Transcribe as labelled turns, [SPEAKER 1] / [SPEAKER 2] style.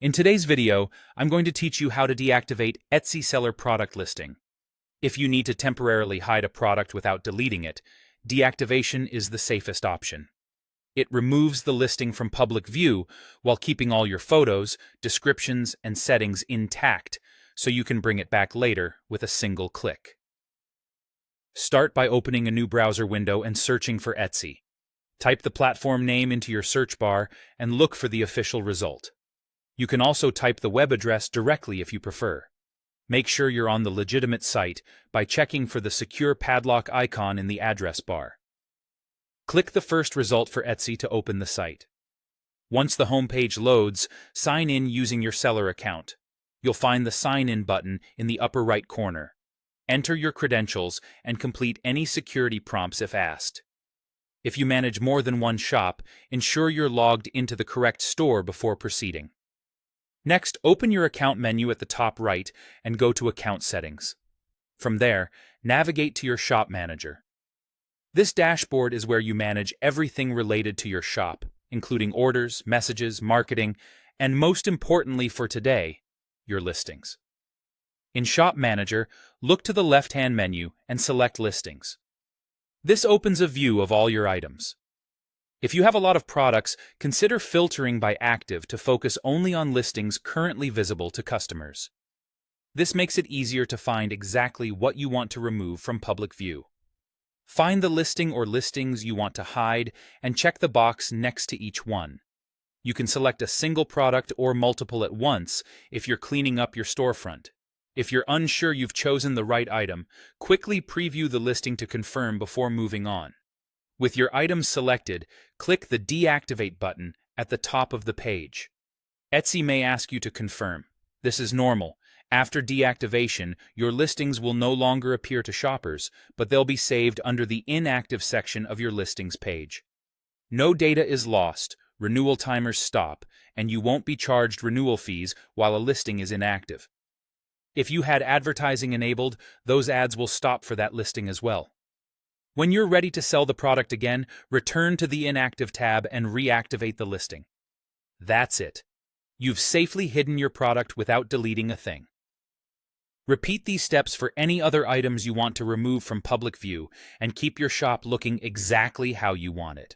[SPEAKER 1] In today's video, I'm going to teach you how to deactivate Etsy seller product listing. If you need to temporarily hide a product without deleting it, deactivation is the safest option. It removes the listing from public view while keeping all your photos, descriptions, and settings intact so you can bring it back later with a single click. Start by opening a new browser window and searching for Etsy. Type the platform name into your search bar and look for the official result. You can also type the web address directly if you prefer. Make sure you're on the legitimate site by checking for the secure padlock icon in the address bar. Click the first result for Etsy to open the site. Once the homepage loads, sign in using your seller account. You'll find the Sign In button in the upper right corner. Enter your credentials and complete any security prompts if asked. If you manage more than one shop, ensure you're logged into the correct store before proceeding. Next, open your account menu at the top right and go to Account Settings. From there, navigate to your Shop Manager. This dashboard is where you manage everything related to your shop, including orders, messages, marketing, and most importantly for today, your listings. In Shop Manager, look to the left-hand menu and select Listings. This opens a view of all your items. If you have a lot of products, consider filtering by active to focus only on listings currently visible to customers. This makes it easier to find exactly what you want to remove from public view. Find the listing or listings you want to hide and check the box next to each one. You can select a single product or multiple at once if you're cleaning up your storefront. If you're unsure you've chosen the right item, quickly preview the listing to confirm before moving on. With your items selected, click the Deactivate button at the top of the page. Etsy may ask you to confirm. This is normal. After deactivation, your listings will no longer appear to shoppers, but they'll be saved under the Inactive section of your listings page. No data is lost, renewal timers stop, and you won't be charged renewal fees while a listing is inactive. If you had advertising enabled, those ads will stop for that listing as well. When you're ready to sell the product again, return to the Inactive tab and reactivate the listing. That's it. You've safely hidden your product without deleting a thing. Repeat these steps for any other items you want to remove from public view and keep your shop looking exactly how you want it.